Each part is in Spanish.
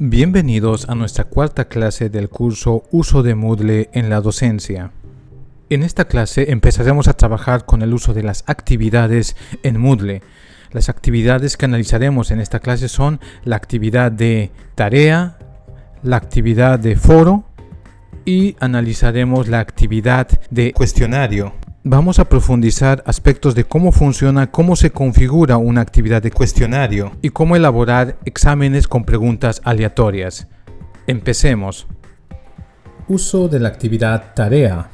Bienvenidos a nuestra cuarta clase del curso Uso de Moodle en la docencia. En esta clase empezaremos a trabajar con el uso de las actividades en Moodle. Las actividades que analizaremos en esta clase son la actividad de tarea, la actividad de foro y analizaremos la actividad de cuestionario. Vamos a profundizar aspectos de cómo funciona, cómo se configura una actividad de cuestionario y cómo elaborar exámenes con preguntas aleatorias. Empecemos. Uso de la actividad tarea.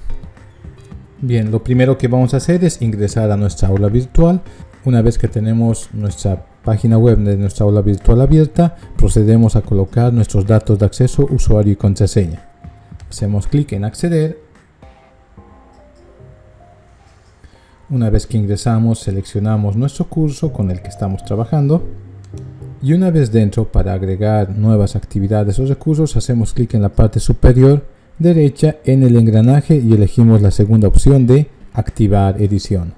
Bien, lo primero que vamos a hacer es ingresar a nuestra aula virtual. Una vez que tenemos nuestra página web de nuestra aula virtual abierta, procedemos a colocar nuestros datos de acceso, usuario y contraseña. Hacemos clic en acceder. Una vez que ingresamos, seleccionamos nuestro curso con el que estamos trabajando. Y una vez dentro, para agregar nuevas actividades o recursos, hacemos clic en la parte superior derecha en el engranaje y elegimos la segunda opción de activar edición.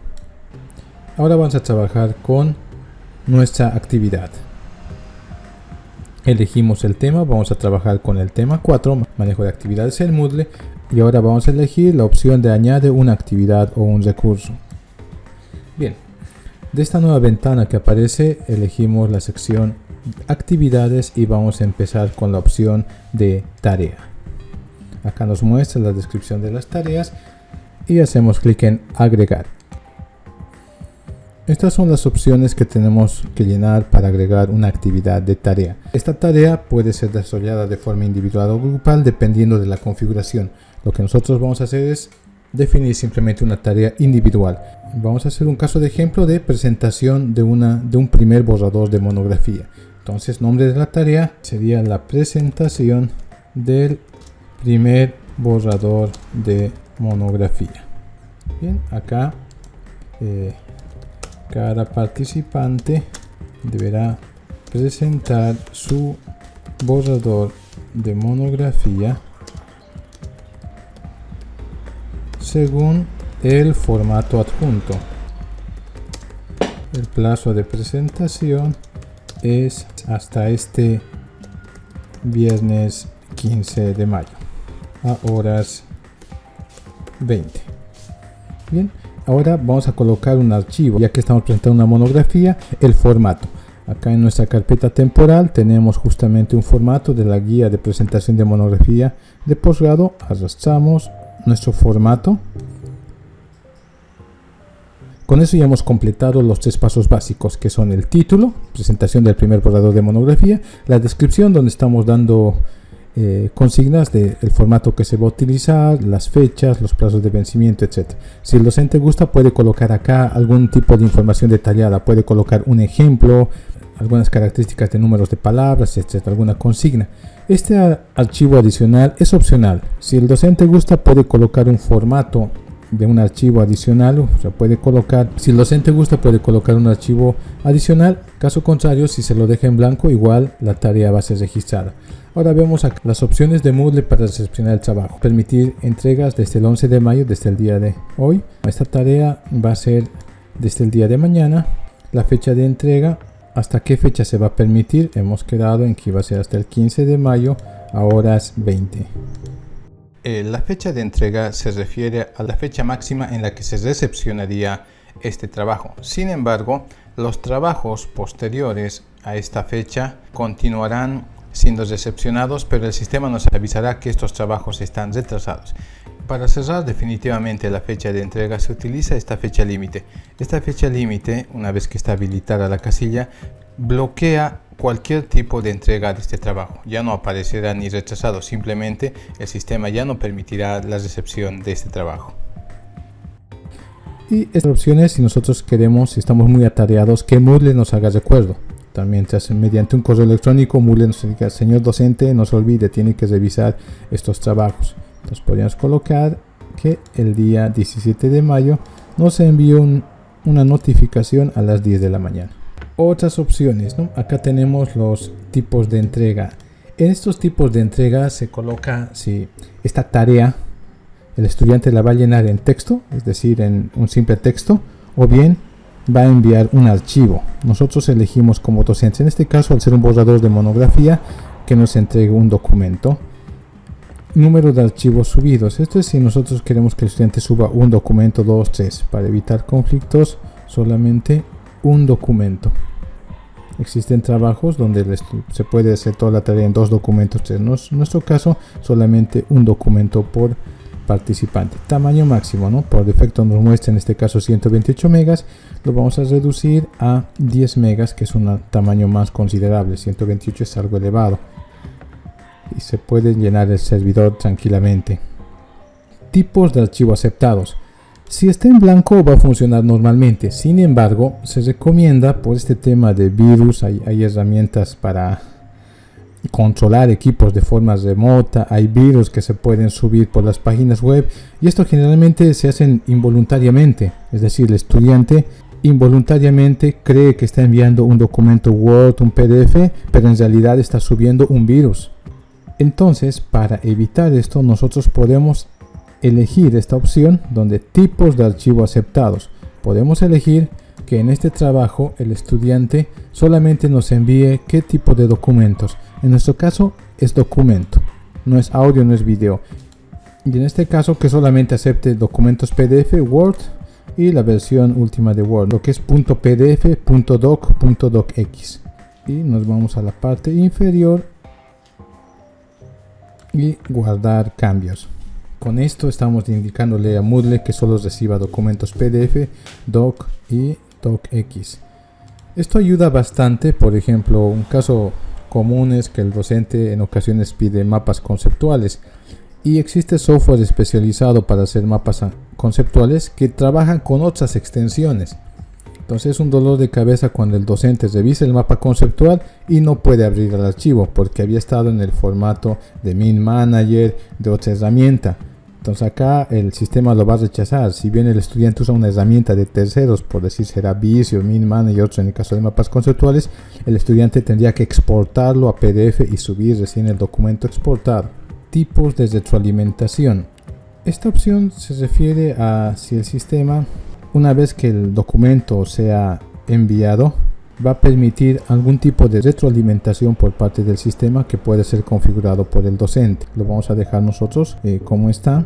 Ahora vamos a trabajar con nuestra actividad. Elegimos el tema, vamos a trabajar con el tema 4, manejo de actividades en Moodle, y ahora vamos a elegir la opción de añade una actividad o un recurso. Bien, de esta nueva ventana que aparece, elegimos la sección actividades y vamos a empezar con la opción de tarea. Acá nos muestra la descripción de las tareas y hacemos clic en agregar. Estas son las opciones que tenemos que llenar para agregar una actividad de tarea. Esta tarea puede ser desarrollada de forma individual o grupal dependiendo de la configuración. Lo que nosotros vamos a hacer es definir simplemente una tarea individual. Vamos a hacer un caso de ejemplo de presentación de un primer borrador de monografía. Entonces, nombre de la tarea sería la presentación del primer borrador de monografía. Bien, acá cada participante deberá presentar su borrador de monografía según el formato adjunto. El plazo de presentación es hasta este viernes 15 de mayo a horas 20. Bien, ahora vamos a colocar un archivo, ya que estamos presentando una monografía, el formato. Acá en nuestra carpeta temporal tenemos justamente un formato de la guía de presentación de monografía de posgrado. Arrastramos nuestro formato. Con eso ya hemos completado los tres pasos básicos, que son el título, presentación del primer borrador de monografía, la descripción donde estamos dando consignas del formato que se va a utilizar, las fechas, los plazos de vencimiento, etc. Si el docente gusta, puede colocar acá algún tipo de información detallada, puede colocar un ejemplo, algunas características de números de palabras, etc., alguna consigna. Este archivo adicional es opcional. Si el docente gusta, puede colocar un formato de un archivo adicional, o sea, si el docente gusta, puede colocar un archivo adicional. Caso contrario, si se lo deja en blanco, igual la tarea va a ser registrada. Ahora vemos acá las opciones de Moodle para recepcionar el trabajo. Permitir entregas desde el 11 de mayo, desde el día de hoy. Esta tarea va a ser desde el día de mañana. La fecha de entrega, hasta qué fecha se va a permitir. Hemos quedado en que iba a ser hasta el 15 de mayo a horas 20. La fecha de entrega se refiere a la fecha máxima en la que se recepcionaría este trabajo. Sin embargo, los trabajos posteriores a esta fecha continuarán siendo recepcionados, pero el sistema nos avisará que estos trabajos están retrasados. Para cerrar definitivamente la fecha de entrega se utiliza esta fecha límite. Esta fecha límite, una vez que está habilitada la casilla, bloquea cualquier tipo de entrega de este trabajo. Ya no aparecerá ni retrasado, simplemente el sistema ya no permitirá la recepción de este trabajo. Y estas opciones, si nosotros queremos, si estamos muy atareados, que Moodle nos haga recuerdo. También mediante un correo electrónico, Moodle nos diga: señor docente, no se olvide, tiene que revisar estos trabajos. Entonces podríamos colocar que el día 17 de mayo nos envió una notificación a las 10 de la mañana. Otras opciones, ¿no? Acá tenemos los tipos de entrega. En estos tipos de entrega se coloca si esta tarea el estudiante la va a llenar en texto, es decir, en un simple texto, o bien va a enviar un archivo. Nosotros elegimos como docentes, en este caso, al ser un borrador de monografía, que nos entregue un documento. Número de archivos subidos. Esto es si nosotros queremos que el estudiante suba un documento, 2, 3. Para evitar conflictos, solamente un documento. Existen trabajos donde se puede hacer toda la tarea en 2 documentos, 3. En nuestro caso, solamente un documento por participante. Tamaño máximo, ¿no? Por defecto nos muestra en este caso 128 megas. Lo vamos a reducir a 10 megas, que es un tamaño más considerable. 128 es algo elevado y se puede llenar el servidor tranquilamente. Tipos de archivo aceptados. Si está en blanco va a funcionar normalmente. Sin embargo, se recomienda por este tema de virus, hay herramientas para controlar equipos de forma remota, hay virus que se pueden subir por las páginas web y esto generalmente se hacen involuntariamente, es decir, el estudiante involuntariamente cree que está enviando un documento Word, un PDF, pero en realidad está subiendo un virus. Entonces, para evitar esto, nosotros podemos elegir esta opción donde tipos de archivo aceptados. Podemos elegir que en este trabajo el estudiante solamente nos envíe qué tipo de documentos. En nuestro caso es documento, no es audio, no es video. Y en este caso que solamente acepte documentos PDF, Word y la versión última de Word, lo que es .pdf, .doc, .docx. Y nos vamos a la parte inferior y guardar cambios. Con esto estamos indicándole a Moodle que solo reciba documentos PDF, doc y docx. Esto ayuda bastante. Por ejemplo, un caso común es que el docente en ocasiones pide mapas conceptuales y existe software especializado para hacer mapas conceptuales que trabajan con otras extensiones. Entonces es un dolor de cabeza cuando el docente revisa el mapa conceptual y no puede abrir el archivo porque había estado en el formato de Min Manager, de otra herramienta. Entonces acá el sistema lo va a rechazar. Si bien el estudiante usa una herramienta de terceros, por decir será Visio, Min Manager, otro en el caso de mapas conceptuales, el estudiante tendría que exportarlo a PDF y subir recién el documento exportado. Tipos de retroalimentación. Esta opción se refiere a si el sistema, una vez que el documento sea enviado, va a permitir algún tipo de retroalimentación por parte del sistema que puede ser configurado por el docente. Lo vamos a dejar nosotros como está.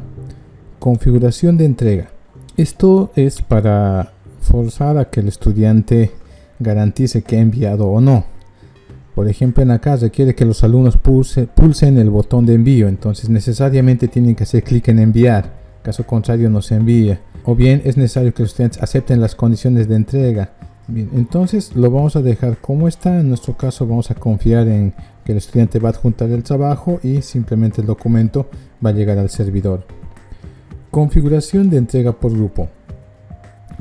Configuración de entrega. Esto es para forzar a que el estudiante garantice que ha enviado o no. Por ejemplo, en acá requiere que los alumnos pulsen el botón de envío, entonces necesariamente tienen que hacer clic en enviar, caso contrario no se envía. O bien es necesario que los estudiantes acepten las condiciones de entrega. Bien, entonces lo vamos a dejar como está. En nuestro caso vamos a confiar en que el estudiante va a adjuntar el trabajo y simplemente el documento va a llegar al servidor. Configuración de entrega por grupo.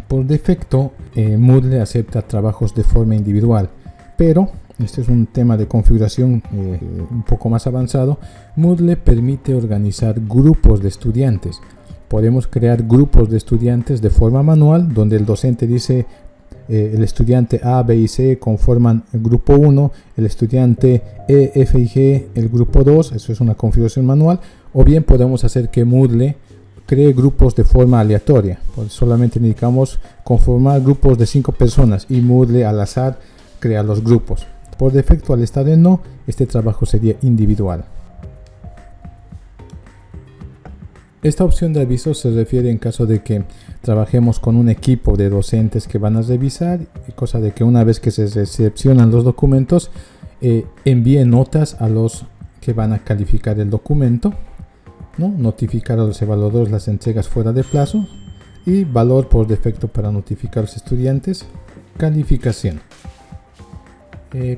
Por defecto, Moodle acepta trabajos de forma individual, pero este es un tema de configuración un poco más avanzado. Moodle permite organizar grupos de estudiantes. Podemos crear grupos de estudiantes de forma manual, donde el docente dice el estudiante A, B y C conforman el grupo 1, el estudiante E, F y G el grupo 2, eso es una configuración manual. O bien podemos hacer que Moodle cree grupos de forma aleatoria, pues solamente indicamos conformar grupos de 5 personas y Moodle al azar crea los grupos. Por defecto, al estar en no, este trabajo sería individual. Esta opción de aviso se refiere en caso de que trabajemos con un equipo de docentes que van a revisar, cosa de que una vez que se recepcionan los documentos, envíen notas a los que van a calificar el documento, ¿no? Notificar a los evaluadores las entregas fuera de plazo y valor por defecto para notificar a los estudiantes. Calificación.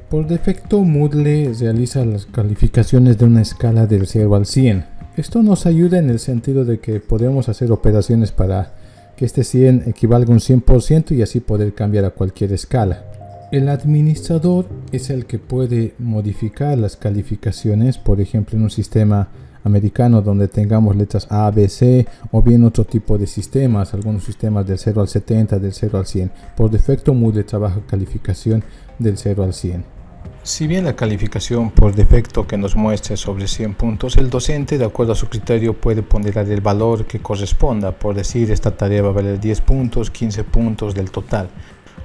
Por defecto Moodle realiza las calificaciones de una escala del 0 al 100. Esto nos ayuda en el sentido de que podemos hacer operaciones para que este 100 equivalga a un 100% y así poder cambiar a cualquier escala. El administrador es el que puede modificar las calificaciones, por ejemplo en un sistema americano donde tengamos letras A, B, C o bien otro tipo de sistemas, algunos sistemas del 0 al 70, del 0 al 100. Por defecto Moodle trabaja calificación del 0 al 100. Si bien la calificación por defecto que nos muestre sobre 100 puntos, el docente de acuerdo a su criterio puede ponderar el valor que corresponda, por decir esta tarea va a valer 10 puntos, 15 puntos del total.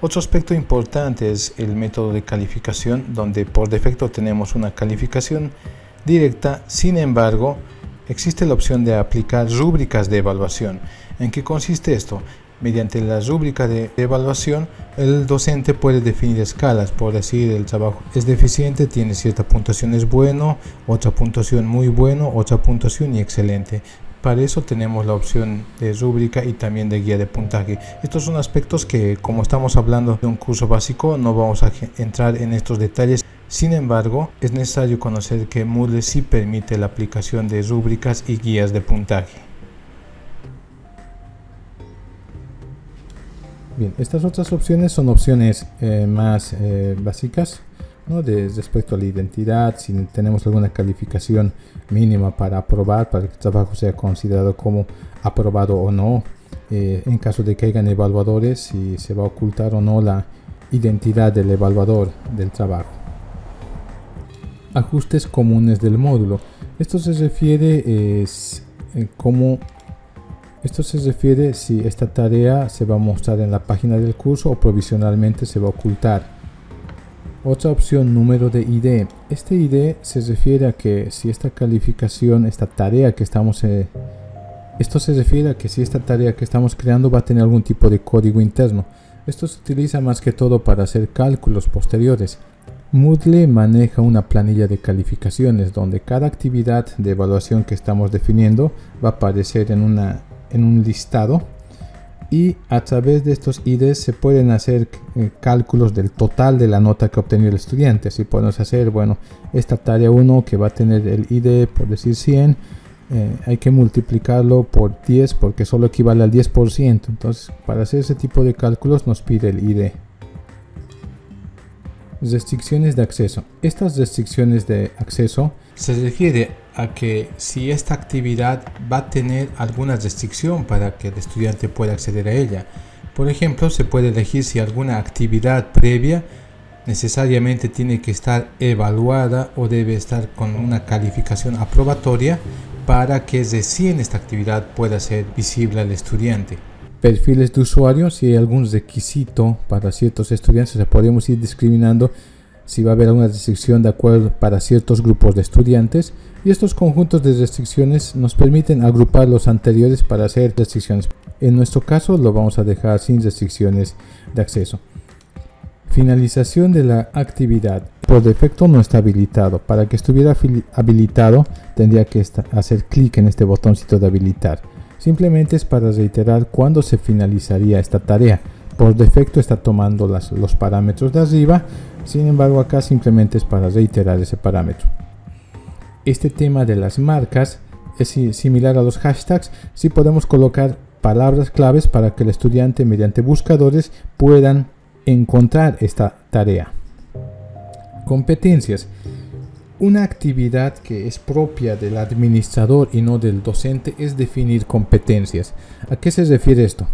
Otro aspecto importante es el método de calificación, donde por defecto tenemos una calificación directa. Sin embargo, existe la opción de aplicar rúbricas de evaluación. ¿En qué consiste esto? Mediante la rúbrica de evaluación, el docente puede definir escalas. Por decir, el trabajo es deficiente, tiene cierta puntuación, es bueno, otra puntuación muy bueno, otra puntuación y excelente. Para eso tenemos la opción de rúbrica y también de guía de puntaje. Estos son aspectos que, como estamos hablando de un curso básico, no vamos a entrar en estos detalles. Sin embargo, es necesario conocer que Moodle sí permite la aplicación de rúbricas y guías de puntaje. Bien, estas otras opciones son opciones más básicas, ¿no? Respecto a la identidad, si tenemos alguna calificación mínima para aprobar, para que el trabajo sea considerado como aprobado o no. En caso de que hayan evaluadores, si se va a ocultar o no la identidad del evaluador del trabajo. Ajustes comunes del módulo. Esto se refiere si esta tarea se va a mostrar en la página del curso o provisionalmente se va a ocultar. Otra opción, número de ID. Este ID se refiere a que si esta calificación, esta tarea que estamos creando va a tener algún tipo de código interno. Esto se utiliza más que todo para hacer cálculos posteriores. Moodle maneja una planilla de calificaciones donde cada actividad de evaluación que estamos definiendo va a aparecer en un listado, y a través de estos IDs se pueden hacer cálculos del total de la nota que ha obtenido el estudiante. Así podemos hacer, esta tarea 1 que va a tener el ID, por decir 100, hay que multiplicarlo por 10 porque solo equivale al 10%. Entonces, para hacer ese tipo de cálculos nos pide el ID. Restricciones de acceso. Estas restricciones de acceso se refiere a que si esta actividad va a tener alguna restricción para que el estudiante pueda acceder a ella. Por ejemplo, se puede elegir si alguna actividad previa necesariamente tiene que estar evaluada o debe estar con una calificación aprobatoria para que recién esta actividad pueda ser visible al estudiante. Perfiles de usuario, si hay algún requisito para ciertos estudiantes, podemos ir discriminando si va a haber alguna restricción de acuerdo para ciertos grupos de estudiantes, y estos conjuntos de restricciones nos permiten agrupar los anteriores para hacer restricciones. En nuestro caso lo vamos a dejar sin restricciones de acceso. Finalización de la actividad. Por defecto no está habilitado. Para que estuviera habilitado tendría que hacer clic en este botoncito de habilitar. Simplemente es para reiterar cuándo se finalizaría esta tarea. Por defecto está tomando los parámetros de arriba, sin embargo acá simplemente es para reiterar ese parámetro. Este tema de las marcas es similar a los hashtags. Si podemos colocar palabras claves para que el estudiante mediante buscadores puedan encontrar esta tarea. Competencias. Una actividad que es propia del administrador y no del docente es definir competencias. ¿A qué se refiere esto?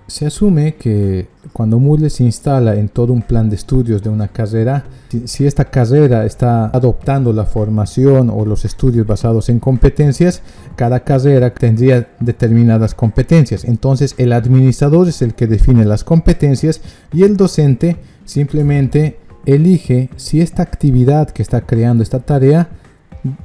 Se asume que cuando Moodle se instala en todo un plan de estudios de una carrera, si esta carrera está adoptando la formación o los estudios basados en competencias, cada carrera tendría determinadas competencias. Entonces el administrador es el que define las competencias y el docente simplemente elige si esta actividad que está creando, esta tarea,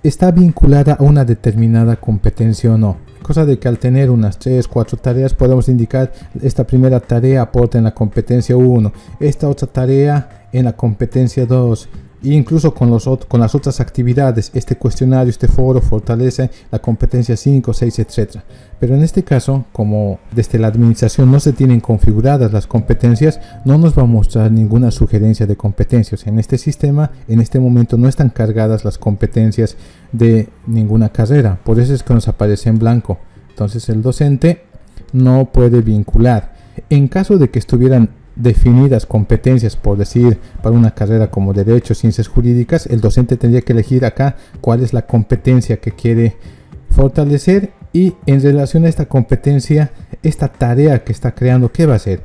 está vinculada a una determinada competencia o no. Cosa de que al tener unas 3-4 tareas podemos indicar esta primera tarea aporta en la competencia 1, esta otra tarea en la competencia 2, e incluso con las otras actividades, este cuestionario, este foro fortalece la competencia 5, 6, etc. Pero en este caso, como desde la administración no se tienen configuradas las competencias, no nos va a mostrar ninguna sugerencia de competencias. En este sistema, en este momento no están cargadas las competencias de ninguna carrera, por eso es que nos aparece en blanco. Entonces el docente no puede vincular. En caso de que estuvieran definidas competencias, por decir, para una carrera como Derecho, Ciencias Jurídicas, el docente tendría que elegir acá cuál es la competencia que quiere fortalecer y en relación a esta competencia, esta tarea que está creando, ¿qué va a hacer?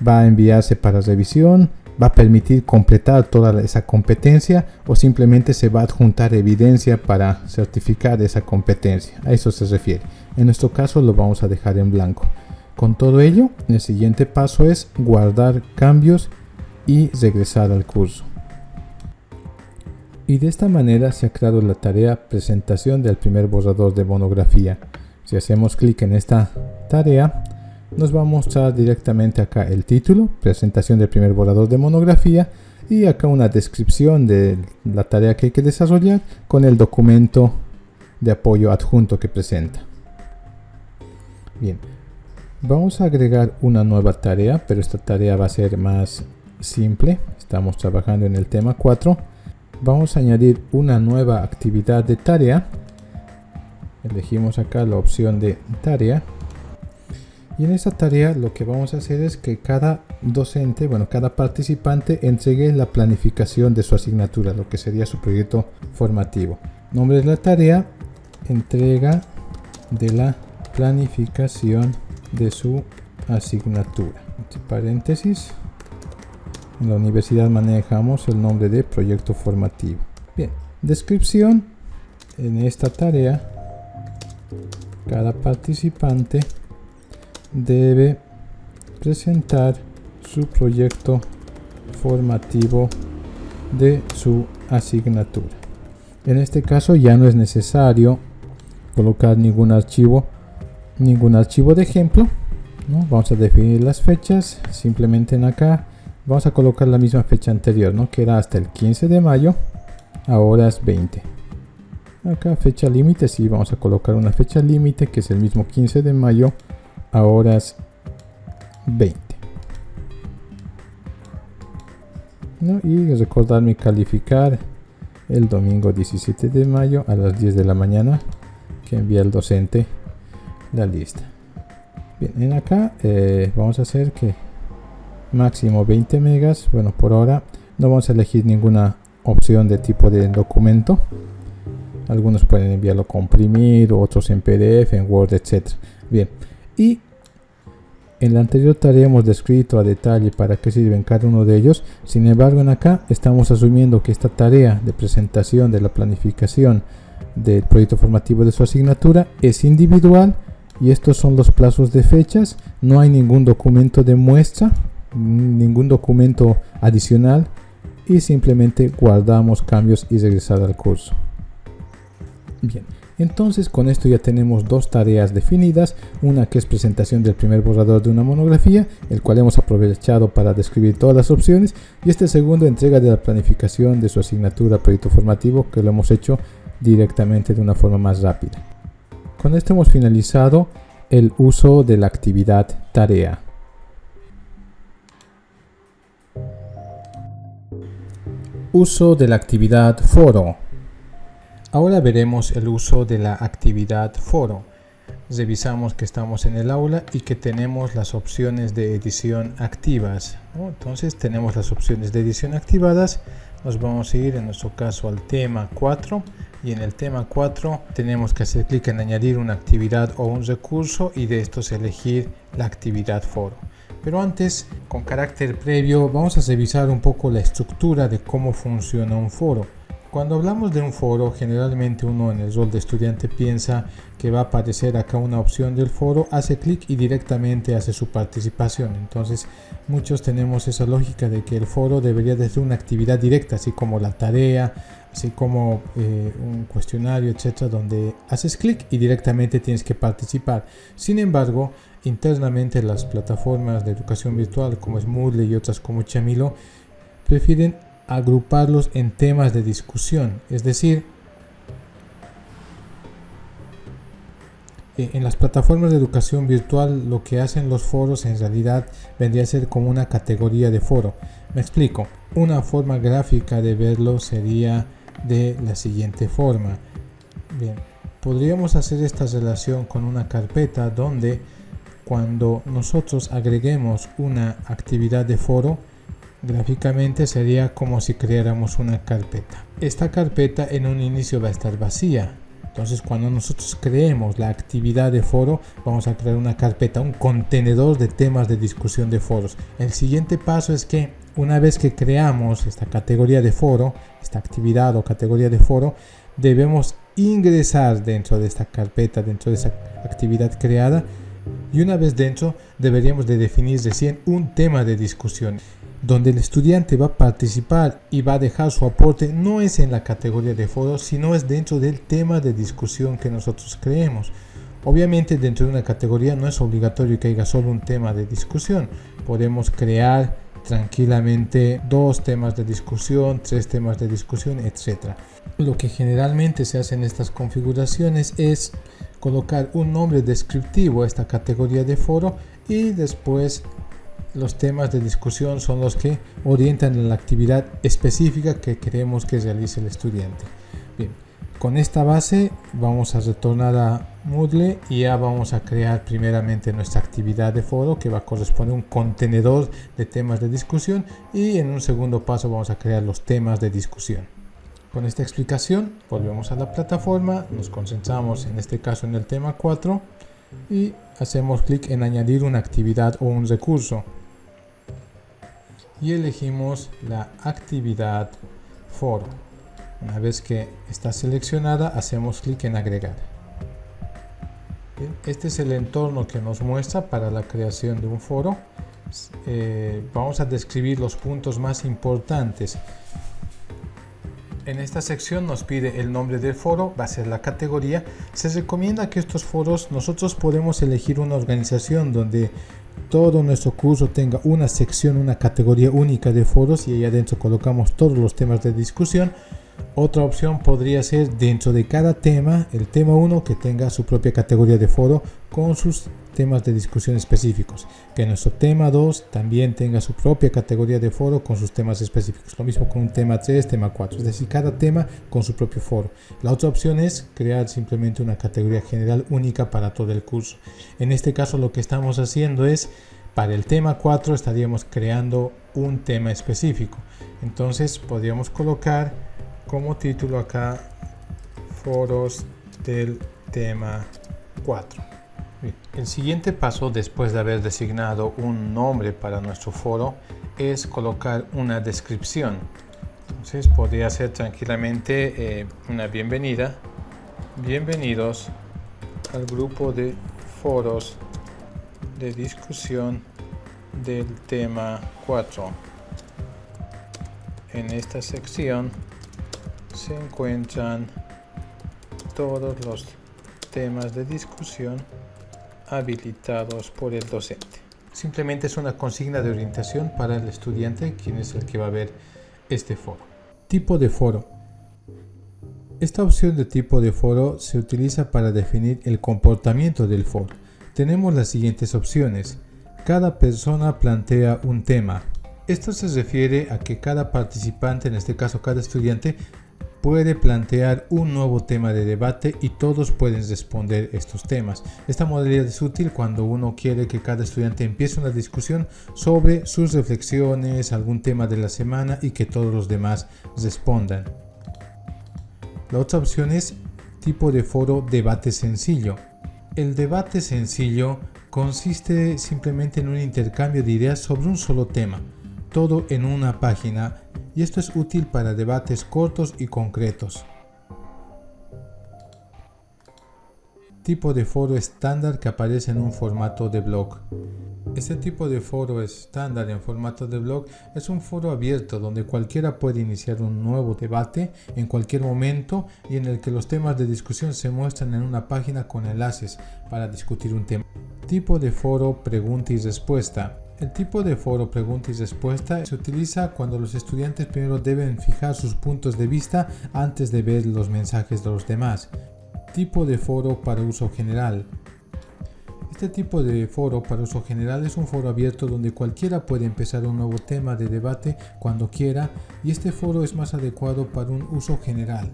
¿Va a enviarse para revisión? ¿Va a permitir completar toda esa competencia o simplemente se va a adjuntar evidencia para certificar esa competencia? A eso se refiere. En nuestro caso lo vamos a dejar en blanco. Con todo ello, el siguiente paso es guardar cambios y regresar al curso. Y de esta manera se ha creado la tarea presentación del primer borrador de monografía. Si hacemos clic en esta tarea, nos va a mostrar directamente acá el título, presentación del primer borrador de monografía, y acá una descripción de la tarea que hay que desarrollar con el documento de apoyo adjunto que presenta. Bien, vamos a agregar una nueva tarea, pero esta tarea va a ser más simple. Estamos trabajando en el tema 4. Vamos a añadir una nueva actividad de tarea. Elegimos acá la opción de tarea. Y en esta tarea lo que vamos a hacer es que cada docente, cada participante entregue la planificación de su asignatura, lo que sería su proyecto formativo. Nombre de la tarea, entrega de la planificación de su asignatura. Entre paréntesis. En la universidad manejamos el nombre de proyecto formativo. Bien, descripción. En esta tarea, cada participante debe presentar su proyecto formativo de su asignatura. En este caso ya no es necesario colocar ningún archivo de ejemplo, ¿no? Vamos a definir las fechas simplemente en acá. Vamos a colocar la misma fecha anterior, ¿no? Que era hasta el 15 de mayo a horas 20. Acá fecha límite, sí, vamos a colocar una fecha límite que es el mismo 15 de mayo a horas 20. ¿No? Y recordarme calificar el domingo 17 de mayo a las 10 de la mañana que envía el docente la lista. Bien, en acá vamos a hacer que máximo 20 megas. Bueno, por ahora no vamos a elegir ninguna opción de tipo de documento. Algunos pueden enviarlo comprimido, otros en PDF, en Word, etc. Bien, y en la anterior tarea hemos descrito a detalle para qué sirven cada uno de ellos. Sin embargo, en acá estamos asumiendo que esta tarea de presentación de la planificación del proyecto formativo de su asignatura es individual, y estos son los plazos de fechas. No hay ningún documento de muestra, ningún documento adicional, y simplemente guardamos cambios y regresar al curso. Bien, entonces con esto ya tenemos dos tareas definidas, una que es presentación del primer borrador de una monografía, el cual hemos aprovechado para describir todas las opciones, y este segundo, entrega de la planificación de su asignatura proyecto formativo, que lo hemos hecho directamente de una forma más rápida. Con esto hemos finalizado el uso de la actividad tarea. Uso de la actividad foro. Ahora veremos el uso de la actividad foro. Revisamos que estamos en el aula y que tenemos las opciones de edición activas, ¿no? Entonces tenemos las opciones de edición activadas. Nos vamos a ir en nuestro caso al tema 4, y en el tema 4 tenemos que hacer clic en añadir una actividad o un recurso, y de estos elegir la actividad foro. Pero antes, con carácter previo, vamos a revisar un poco la estructura de cómo funciona un foro. Cuando hablamos de un foro, generalmente uno en el rol de estudiante piensa que va a aparecer acá una opción del foro, hace clic y directamente hace su participación. Entonces muchos tenemos esa lógica de que el foro debería de ser una actividad directa, así como la tarea, así como un cuestionario, etcétera, donde haces clic y directamente tienes que participar. Sin embargo, internamente las plataformas de educación virtual como es Moodle y otras como Chamilo prefieren agruparlos en temas de discusión, es decir, en las plataformas de educación virtual lo que hacen los foros en realidad vendría a ser como una categoría de foro. Me explico. Una forma gráfica de verlo sería de la siguiente forma. Bien, podríamos hacer esta relación con una carpeta donde cuando nosotros agreguemos una actividad de foro, gráficamente sería como si creáramos una carpeta. Esta carpeta en un inicio va a estar vacía. Entonces cuando nosotros creemos la actividad de foro, vamos a crear una carpeta, un contenedor de temas de discusión de foros. El siguiente paso es que una vez que creamos esta categoría de foro, esta actividad o categoría de foro, debemos ingresar dentro de esta carpeta, dentro de esa actividad creada, Y una vez dentro, deberíamos de definir recién un tema de discusión, donde el estudiante va a participar y va a dejar su aporte. No es en la categoría de foro, sino es dentro del tema de discusión que nosotros creemos. Obviamente dentro de una categoría no es obligatorio que haya solo un tema de discusión. Podemos crear tranquilamente 2 temas de discusión, 3 temas de discusión, etc. Lo que generalmente se hace en estas configuraciones es colocar un nombre descriptivo a esta categoría de foro y después los temas de discusión son los que orientan a la actividad específica que queremos que realice el estudiante. Bien, con esta base vamos a retornar a Moodle y ya vamos a crear primeramente nuestra actividad de foro, que va a corresponder a un contenedor de temas de discusión, y en un segundo paso vamos a crear los temas de discusión. Con esta explicación volvemos a la plataforma, nos concentramos en este caso en el tema 4 y hacemos clic en añadir una actividad o un recurso y elegimos la actividad foro. Una vez que está seleccionada, hacemos clic en agregar. Bien, este es el entorno que nos muestra para la creación de un foro. Vamos a describir los puntos más importantes. En esta sección nos pide el nombre del foro, va a ser la categoría. Se recomienda que estos foros nosotros podemos elegir una organización donde todo nuestro curso tenga una sección, una categoría única de foros, y ahí adentro colocamos todos los temas de discusión. Otra opción podría ser dentro de cada tema, el tema 1 que tenga su propia categoría de foro con sus temas de discusión específicos, que nuestro tema 2 también tenga su propia categoría de foro con sus temas específicos, lo mismo con un tema 3, tema 4, es decir, cada tema con su propio foro. La otra opción es crear simplemente una categoría general única para todo el curso. En este caso lo que estamos haciendo es, para el tema 4 estaríamos creando un tema específico, entonces podríamos colocar como título acá foros del tema 4. Bien. El siguiente paso, después de haber designado un nombre para nuestro foro, es colocar una descripción. Entonces podría ser tranquilamente una bienvenida. Bienvenidos al grupo de foros de discusión del tema 4. En esta sección se encuentran todos los temas de discusión habilitados por el docente. Simplemente es una consigna de orientación para el estudiante, quien es el que va a ver este foro. Tipo de foro. Esta opción de tipo de foro se utiliza para definir el comportamiento del foro. Tenemos las siguientes opciones. Cada persona plantea un tema. Esto se refiere a que cada participante, en este caso cada estudiante, puede plantear un nuevo tema de debate y todos pueden responder estos temas. Esta modalidad es útil cuando uno quiere que cada estudiante empiece una discusión sobre sus reflexiones, algún tema de la semana, y que todos los demás respondan. La otra opción es tipo de foro debate sencillo. El debate sencillo consiste simplemente en un intercambio de ideas sobre un solo tema, todo en una página, y esto es útil para debates cortos y concretos. Tipo de foro estándar que aparece en un formato de blog. Este tipo de foro estándar en formato de blog es un foro abierto donde cualquiera puede iniciar un nuevo debate en cualquier momento y en el que los temas de discusión se muestran en una página con enlaces para discutir un tema. Tipo de foro pregunta y respuesta. El tipo de foro pregunta y respuesta se utiliza cuando los estudiantes primero deben fijar sus puntos de vista antes de ver los mensajes de los demás. Tipo de foro para uso general. Este tipo de foro para uso general es un foro abierto donde cualquiera puede empezar un nuevo tema de debate cuando quiera, y este foro es más adecuado para un uso general.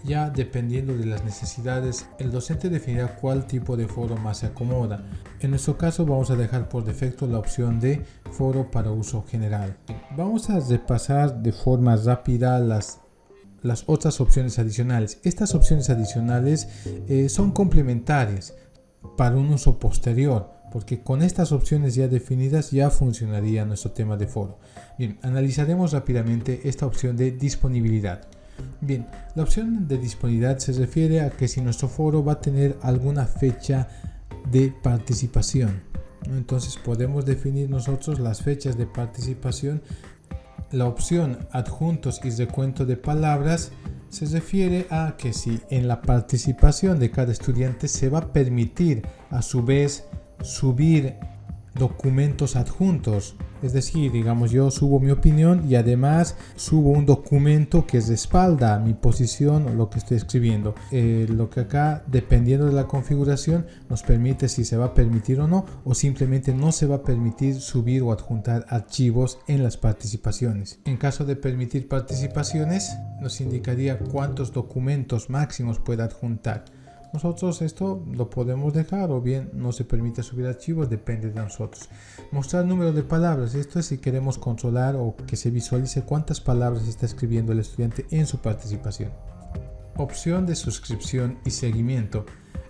Ya dependiendo de las necesidades, el docente definirá cuál tipo de foro más se acomoda. En nuestro caso vamos a dejar por defecto la opción de foro para uso general. Vamos a repasar de forma rápida las otras opciones adicionales. Estas opciones adicionales son complementarias para un uso posterior, porque con estas opciones ya definidas ya funcionaría nuestro tema de foro. Bien, analizaremos rápidamente esta opción de disponibilidad. Bien, la opción de disponibilidad se refiere a que si nuestro foro va a tener alguna fecha de participación, ¿no? Entonces podemos definir nosotros las fechas de participación. La opción adjuntos y recuento de palabras se refiere a que si en la participación de cada estudiante se va a permitir a su vez subir documentos adjuntos, es decir, digamos, yo subo mi opinión y además subo un documento que respalda mi posición o lo que estoy escribiendo. Lo que acá, dependiendo de la configuración, nos permite si se va a permitir o no, o simplemente no se va a permitir subir o adjuntar archivos en las participaciones. En caso de permitir participaciones, nos indicaría cuántos documentos máximos puede adjuntar. Nosotros esto lo podemos dejar o bien no se permite subir archivos, depende de nosotros. Mostrar número de palabras, esto es si queremos controlar o que se visualice cuántas palabras está escribiendo el estudiante en su participación. Opción de suscripción y seguimiento.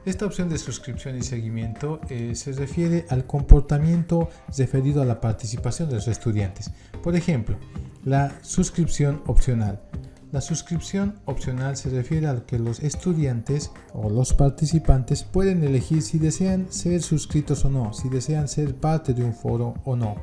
Esta opción de suscripción y seguimiento se refiere al comportamiento referido a la participación de los estudiantes. Por ejemplo, la suscripción opcional. La suscripción opcional se refiere a que los estudiantes o los participantes pueden elegir si desean ser suscritos o no, si desean ser parte de un foro o no.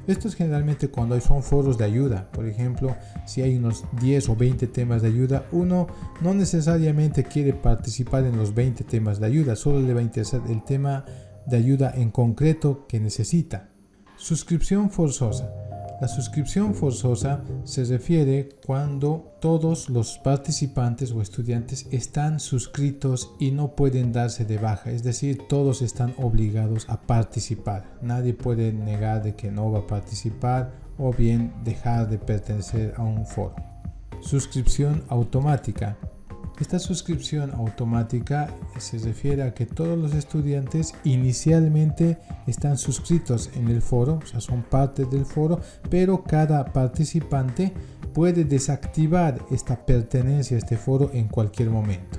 Esto es generalmente cuando son foros de ayuda. Por ejemplo, si hay unos 10 o 20 temas de ayuda, uno no necesariamente quiere participar en los 20 temas de ayuda, solo le va a interesar el tema de ayuda en concreto que necesita. Suscripción forzosa. La suscripción forzosa se refiere cuando todos los participantes o estudiantes están suscritos y no pueden darse de baja, es decir, todos están obligados a participar. Nadie puede negar de que no va a participar o bien dejar de pertenecer a un foro. Suscripción automática. Esta suscripción automática se refiere a que todos los estudiantes inicialmente están suscritos en el foro, o sea, son parte del foro, pero cada participante puede desactivar esta pertenencia a este foro en cualquier momento.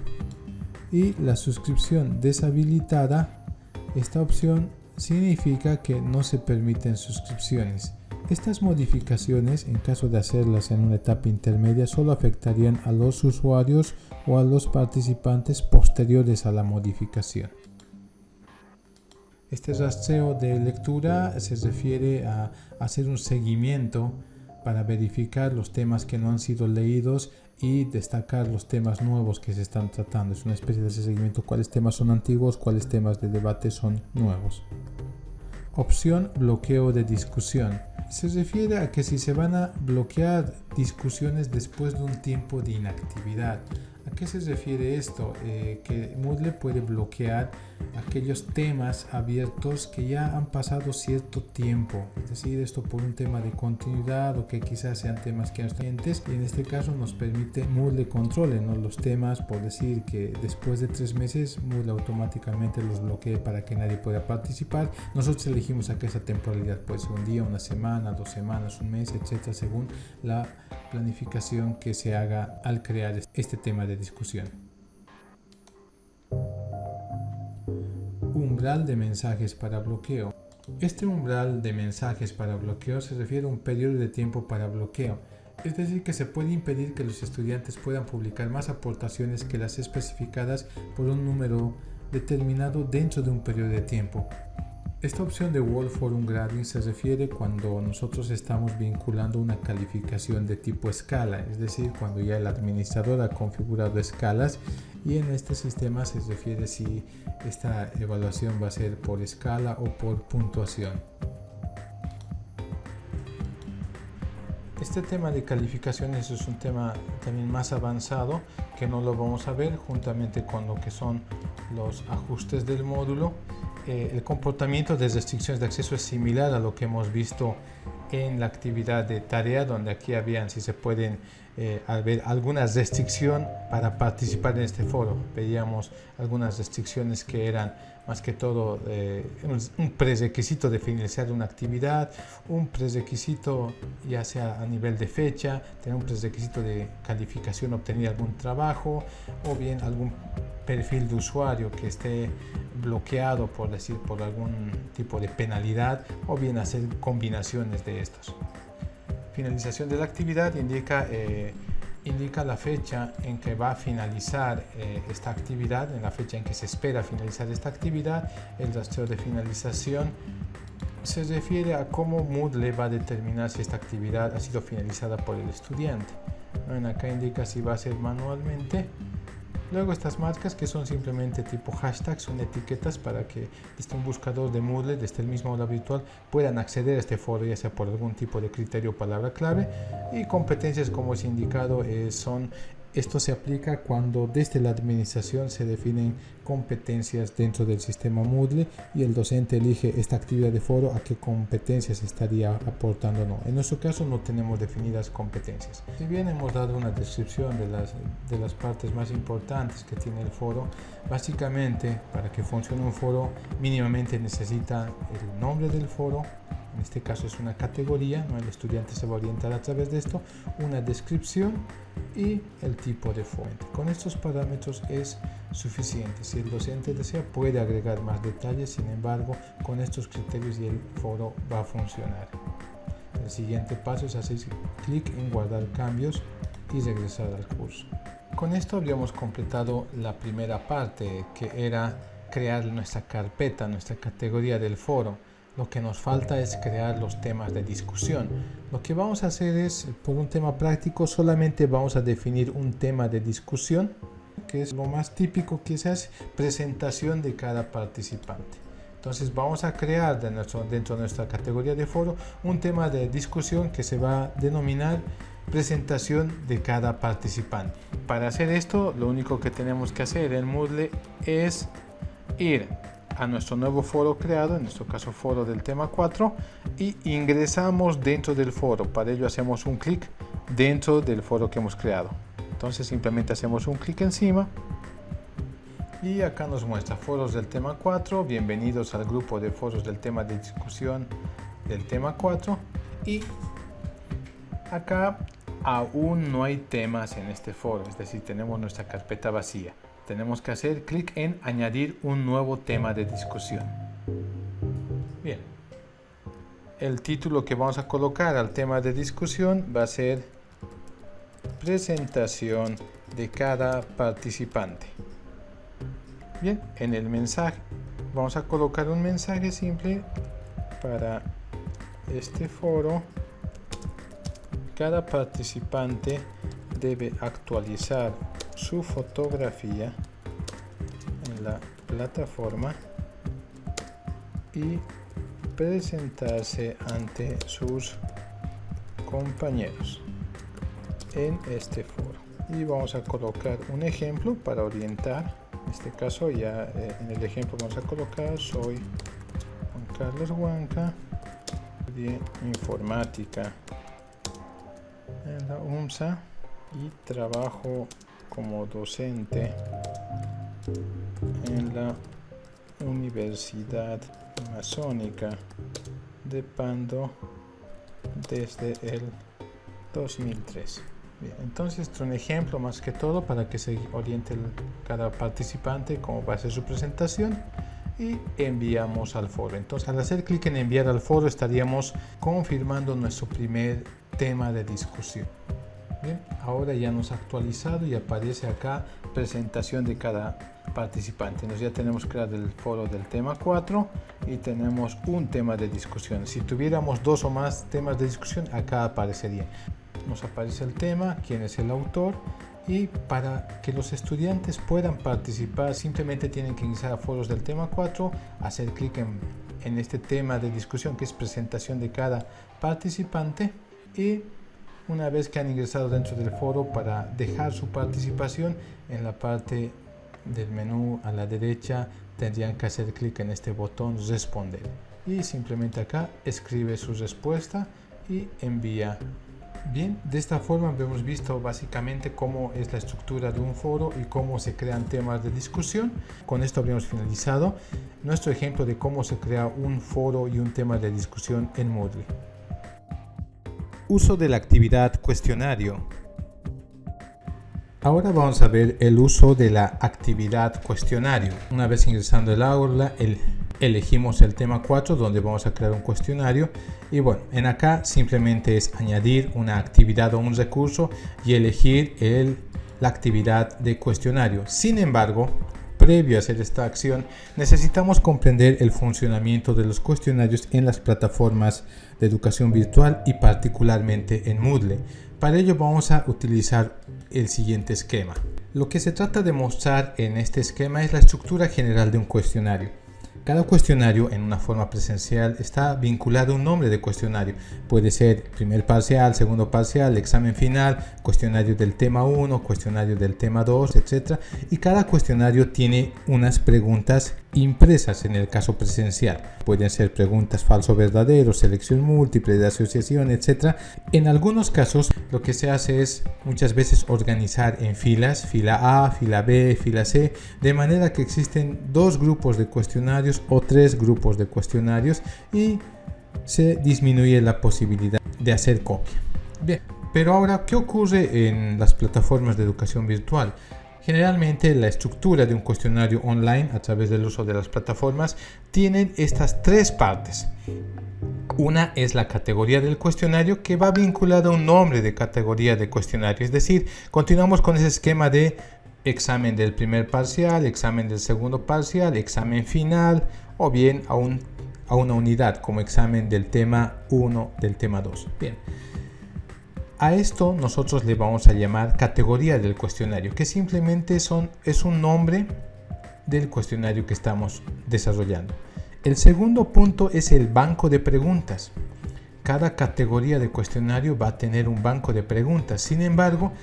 Y la suscripción deshabilitada, esta opción significa que no se permiten suscripciones. Estas modificaciones, en caso de hacerlas en una etapa intermedia, solo afectarían a los usuarios o a los participantes posteriores a la modificación. Este rastreo de lectura se refiere a hacer un seguimiento para verificar los temas que no han sido leídos y destacar los temas nuevos que se están tratando. Es una especie de seguimiento, cuáles temas son antiguos, cuáles temas de debate son nuevos. Opción bloqueo de discusión. Se refiere a que si se van a bloquear discusiones después de un tiempo de inactividad. ¿A qué se refiere esto? Que Moodle puede bloquear aquellos temas abiertos que ya han pasado cierto tiempo, es decir, esto por un tema de continuidad o que quizás sean temas que no están vigentes, y en este caso nos permite Moodle controle, ¿no?, los temas, por decir que después de 3 meses Moodle automáticamente los bloquee para que nadie pueda participar. Nosotros elegimos a que esa temporalidad puede ser un día, una semana, 2 semanas, un mes, etcétera, según la planificación que se haga al crear este tema de discusión. Umbral de mensajes para bloqueo. Este umbral de mensajes para bloqueo se refiere a un periodo de tiempo para bloqueo, es decir, que se puede impedir que los estudiantes puedan publicar más aportaciones que las especificadas por un número determinado dentro de un periodo de tiempo. Esta opción de Wall Forum Grading se refiere cuando nosotros estamos vinculando una calificación de tipo escala, es decir, cuando ya el administrador ha configurado escalas, y en este sistema se refiere si esta evaluación va a ser por escala o por puntuación. Este tema de calificaciones es un tema también más avanzado que no lo vamos a ver juntamente con lo que son los ajustes del módulo. El comportamiento de restricciones de acceso es similar a lo que hemos visto en la actividad de tarea, donde aquí habían, si se pueden ver, alguna restricción para participar en este foro. Veíamos algunas restricciones que eran más que todo un prerequisito de finalizar una actividad, un prerequisito ya sea a nivel de fecha, tener un prerequisito de calificación, obtener algún trabajo, o bien algún perfil de usuario que esté bloqueado, por decir, por algún tipo de penalidad, o bien hacer combinaciones de estos. Finalización de la actividad indica indica la fecha en que va a finalizar esta actividad, en la fecha en que se espera finalizar esta actividad. El rastreo de finalización se refiere a cómo Moodle va a determinar si esta actividad ha sido finalizada por el estudiante. Acá indica si va a ser manualmente. Luego estas marcas, que son simplemente tipo hashtags, son etiquetas para que desde un buscador de Moodle, desde el mismo aula virtual, puedan acceder a este foro, ya sea por algún tipo de criterio o palabra clave. Y competencias, como es indicado, esto se aplica cuando desde la administración se definen competencias dentro del sistema Moodle y el docente elige esta actividad de foro a qué competencias estaría aportando o no. En nuestro caso no tenemos definidas competencias. Si bien hemos dado una descripción de las partes más importantes que tiene el foro, básicamente para que funcione un foro mínimamente necesita el nombre del foro. En este caso es una categoría, el estudiante se va a orientar a través de esto, una descripción y el tipo de foro. Con estos parámetros es suficiente. Si el docente desea, puede agregar más detalles, sin embargo, con estos criterios y el foro va a funcionar. El siguiente paso es hacer clic en guardar cambios y regresar al curso. Con esto habríamos completado la primera parte, que era crear nuestra carpeta, nuestra categoría del foro. Lo que nos falta es crear los temas de discusión. Lo que vamos a hacer es, por un tema práctico, solamente vamos a definir un tema de discusión, que es lo más típico, que es presentación de cada participante. Entonces vamos a crear dentro de nuestra categoría de foro un tema de discusión que se va a denominar presentación de cada participante. Para hacer esto, lo único que tenemos que hacer en Moodle es ir a nuestro nuevo foro creado, en nuestro caso foro del tema 4, y ingresamos dentro del foro. Para ello hacemos un clic dentro del foro que hemos creado. Entonces simplemente hacemos un clic encima y acá nos muestra foros del tema 4, bienvenidos al grupo de foros del tema de discusión del tema 4, y acá aún no hay temas en este foro, es decir, tenemos nuestra carpeta vacía. Tenemos que hacer clic en añadir un nuevo tema de discusión. Bien, el título que vamos a colocar al tema de discusión va a ser presentación de cada participante. Bien, en el mensaje vamos a colocar un mensaje simple para este foro. Cada participante debe actualizar su fotografía en la plataforma y presentarse ante sus compañeros en este foro. Y vamos a colocar un ejemplo para orientar. En este caso ya en el ejemplo vamos a colocar: soy Juan Carlos Huanca, de informática en la UMSA y trabajo como docente en la Universidad Masónica de Pando desde el 2003. Bien, entonces esto es un ejemplo más que todo para que se oriente cada participante cómo va a ser su presentación, y enviamos al foro. Entonces, al hacer clic en enviar al foro, estaríamos confirmando nuestro primer tema de discusión. Bien, ahora ya nos ha actualizado y aparece acá presentación de cada participante. Entonces ya tenemos creado el foro del tema 4 y tenemos un tema de discusión. Si tuviéramos dos o más temas de discusión, acá aparecería. Nos aparece el tema, quién es el autor, y para que los estudiantes puedan participar simplemente tienen que ingresar a foros del tema 4, hacer clic en este tema de discusión que es presentación de cada participante, y una vez que han ingresado dentro del foro, para dejar su participación, en la parte del menú a la derecha tendrían que hacer clic en este botón responder y simplemente acá escribe su respuesta y envía. Bien, de esta forma hemos visto básicamente cómo es la estructura de un foro y cómo se crean temas de discusión. Con esto habríamos finalizado nuestro ejemplo de cómo se crea un foro y un tema de discusión en Moodle. Uso de la actividad cuestionario. Ahora vamos a ver el uso de la actividad cuestionario. Una vez ingresando al aula, elegimos el tema 4 donde vamos a crear un cuestionario y bueno, en acá simplemente es añadir una actividad o un recurso y elegir la actividad de cuestionario. Sin embargo, previo a hacer esta acción, necesitamos comprender el funcionamiento de los cuestionarios en las plataformas de educación virtual y particularmente en Moodle. Para ello vamos a utilizar el siguiente esquema. Lo que se trata de mostrar en este esquema es la estructura general de un cuestionario. Cada cuestionario en una forma presencial está vinculado a un nombre de cuestionario. Puede ser primer parcial, segundo parcial, examen final, cuestionario del tema 1, cuestionario del tema 2, etc. Y cada cuestionario tiene unas preguntas impresas en el caso presencial. Pueden ser preguntas falso verdadero, selección múltiple, de asociación, etc. En algunos casos lo que se hace es muchas veces organizar en filas, fila A, fila B, fila C, de manera que existen 2 grupos de cuestionarios o 3 grupos de cuestionarios y se disminuye la posibilidad de hacer copia. Bien, pero ahora, ¿qué ocurre en las plataformas de educación virtual? Generalmente la estructura de un cuestionario online a través del uso de las plataformas tienen estas 3 partes. Una es la categoría del cuestionario que va vinculada a un nombre de categoría de cuestionario, es decir, continuamos con ese esquema de examen del primer parcial, examen del segundo parcial, examen final o bien a una unidad como examen del tema 1, del tema 2. Bien. A esto nosotros le vamos a llamar categoría del cuestionario, que simplemente es un nombre del cuestionario que estamos desarrollando. El segundo punto es el banco de preguntas. Cada categoría de cuestionario va a tener un banco de preguntas. Sin embargo,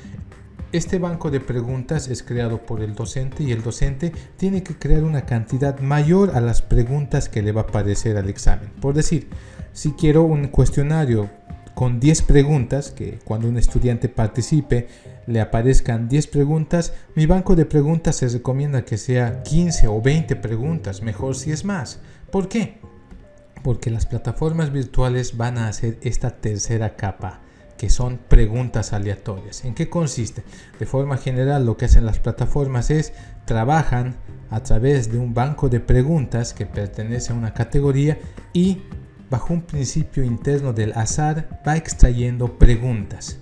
este banco de preguntas es creado por el docente y el docente tiene que crear una cantidad mayor a las preguntas que le va a aparecer al examen. Por decir, si quiero un cuestionario con 10 preguntas, que cuando un estudiante participe le aparezcan 10 preguntas, mi banco de preguntas se recomienda que sea 15 o 20 preguntas, mejor si es más. ¿Por qué? Porque las plataformas virtuales van a hacer esta tercera capa, que son preguntas aleatorias. ¿En qué consiste? De forma general, lo que hacen las plataformas es trabajan a través de un banco de preguntas que pertenece a una categoría y bajo un principio interno del azar va extrayendo preguntas.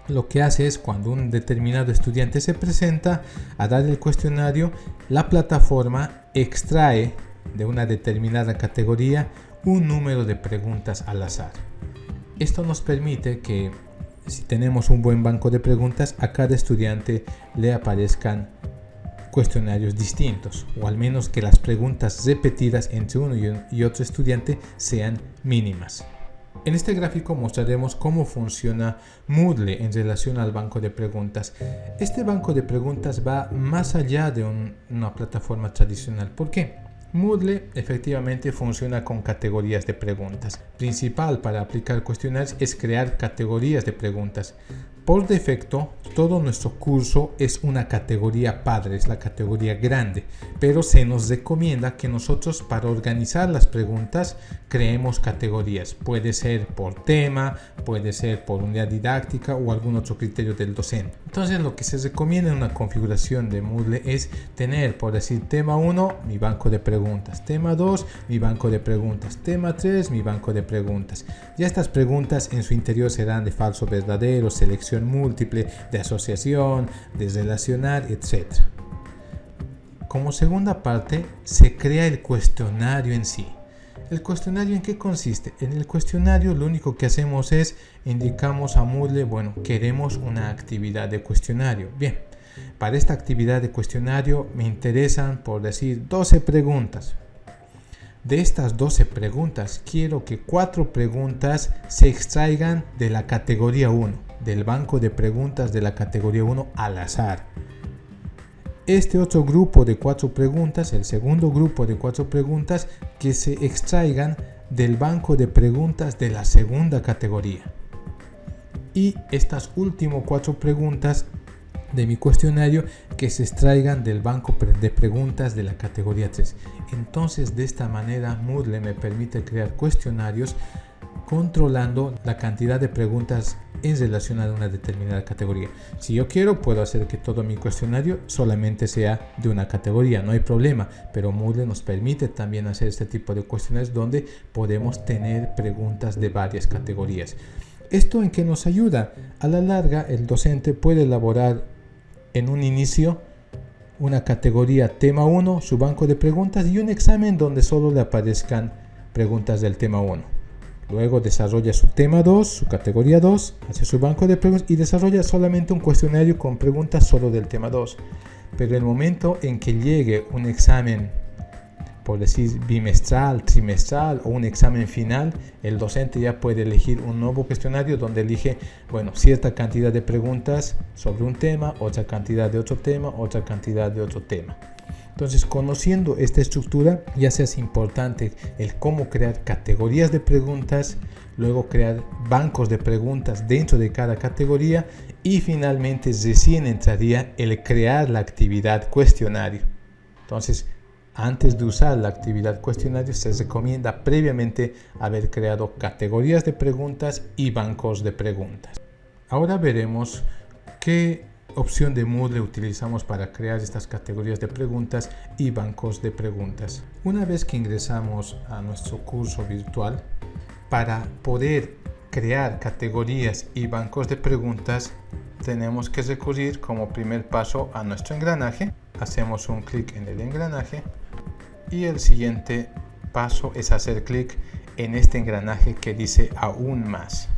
Lo que hace es cuando un determinado estudiante se presenta a dar el cuestionario, la plataforma extrae de una determinada categoría un número de preguntas al azar. Esto nos permite que si tenemos un buen banco de preguntas, a cada estudiante le aparezcan cuestionarios distintos, o al menos que las preguntas repetidas entre uno y otro estudiante sean mínimas. En este gráfico mostraremos cómo funciona Moodle en relación al banco de preguntas. Este banco de preguntas va más allá de una plataforma tradicional. ¿Por qué? Moodle efectivamente funciona con categorías de preguntas. Principal para aplicar cuestionarios es crear categorías de preguntas. Por defecto, todo nuestro curso es una categoría padre, es la categoría grande, pero se nos recomienda que nosotros para organizar las preguntas creemos categorías. Puede ser por tema, puede ser por unidad didáctica o algún otro criterio del docente. Entonces lo que se recomienda en una configuración de Moodle es tener, por decir, tema 1, mi banco de preguntas, tema 2, mi banco de preguntas, tema 3, mi banco de preguntas. Ya estas preguntas en su interior serán de falso verdadero, selección múltiple, de asociación, de relacionar, etc. Como segunda parte, se crea el cuestionario en sí. ¿El cuestionario en qué consiste? En el cuestionario lo único que hacemos es indicamos a Moodle, bueno, queremos una actividad de cuestionario. Bien, para esta actividad de cuestionario me interesan, por decir, 12 preguntas. De estas 12 preguntas, quiero que 4 preguntas se extraigan de la categoría 1. Del banco de preguntas de la categoría 1 al azar. Este otro grupo de 4 preguntas, el segundo grupo de 4 preguntas, que se extraigan del banco de preguntas de la segunda categoría. Y estas últimas 4 preguntas de mi cuestionario que se extraigan del banco de preguntas de la categoría 3. Entonces, de esta manera, Moodle me permite crear cuestionarios controlando la cantidad de preguntas en relación a una determinada categoría. Si yo quiero, puedo hacer que todo mi cuestionario solamente sea de una categoría, no hay problema, pero Moodle nos permite también hacer este tipo de cuestionarios donde podemos tener preguntas de varias categorías. ¿Esto en qué nos ayuda? A la larga, el docente puede elaborar en un inicio una categoría tema 1, su banco de preguntas, y un examen donde solo le aparezcan preguntas del tema 1. Luego desarrolla su tema 2, su categoría 2, hace su banco de preguntas y desarrolla solamente un cuestionario con preguntas solo del tema 2. Pero el momento en que llegue un examen, por decir bimestral, trimestral o un examen final, el docente ya puede elegir un nuevo cuestionario donde elige, cierta cantidad de preguntas sobre un tema, otra cantidad de otro tema, otra cantidad de otro tema. Entonces, conociendo esta estructura, ya se hace importante el cómo crear categorías de preguntas, luego crear bancos de preguntas dentro de cada categoría y finalmente recién entraría el crear la actividad cuestionario. Entonces, antes de usar la actividad cuestionario, se recomienda previamente haber creado categorías de preguntas y bancos de preguntas. Ahora veremos qué opción de Moodle utilizamos para crear estas categorías de preguntas y bancos de preguntas. Una vez que ingresamos a nuestro curso virtual, para poder crear categorías y bancos de preguntas, tenemos que recurrir como primer paso a nuestro engranaje. Hacemos un clic en el engranaje y el siguiente paso es hacer clic en este engranaje que dice aún más.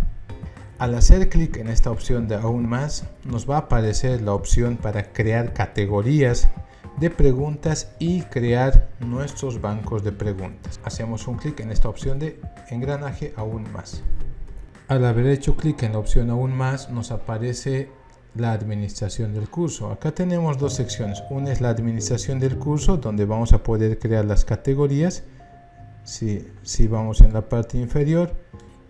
Al hacer clic en esta opción de aún más, nos va a aparecer la opción para crear categorías de preguntas y crear nuestros bancos de preguntas. Hacemos un clic en esta opción de engranaje aún más. Al haber hecho clic en la opción aún más, nos aparece la administración del curso. Acá tenemos dos secciones. Una es la administración del curso, donde vamos a poder crear las categorías. Si vamos en la parte inferior,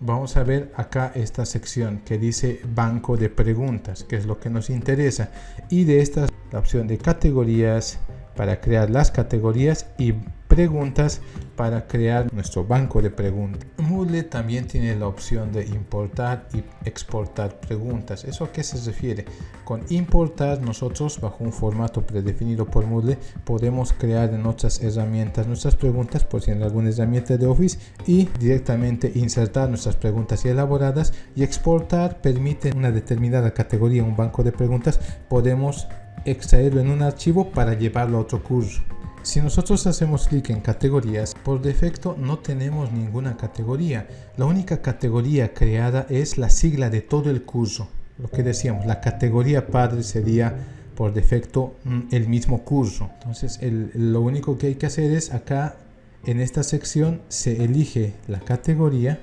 vamos a ver acá esta sección que dice banco de preguntas, que es lo que nos interesa, y de esta la opción de categorías para crear las categorías y preguntas para crear nuestro banco de preguntas. Moodle también tiene la opción de importar y exportar preguntas. ¿Eso a qué se refiere? Con importar, nosotros bajo un formato predefinido por Moodle podemos crear en otras herramientas nuestras preguntas, por si en alguna herramienta de Office, y directamente insertar nuestras preguntas ya elaboradas. Y exportar permite una determinada categoría, un banco de preguntas, podemos extraerlo en un archivo para llevarlo a otro curso. Si nosotros hacemos clic en categorías, por defecto no tenemos ninguna categoría. La única categoría creada es la sigla de todo el curso. Lo que decíamos, la categoría padre sería por defecto el mismo curso. Entonces lo único que hay que hacer es acá en esta sección se elige la categoría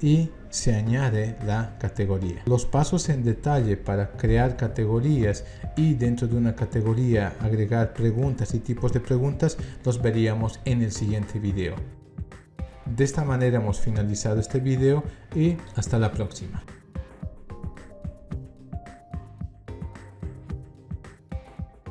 y se añade la categoría. Los pasos en detalle para crear categorías y dentro de una categoría agregar preguntas y tipos de preguntas los veríamos en el siguiente video. De esta manera hemos finalizado este video y hasta la próxima.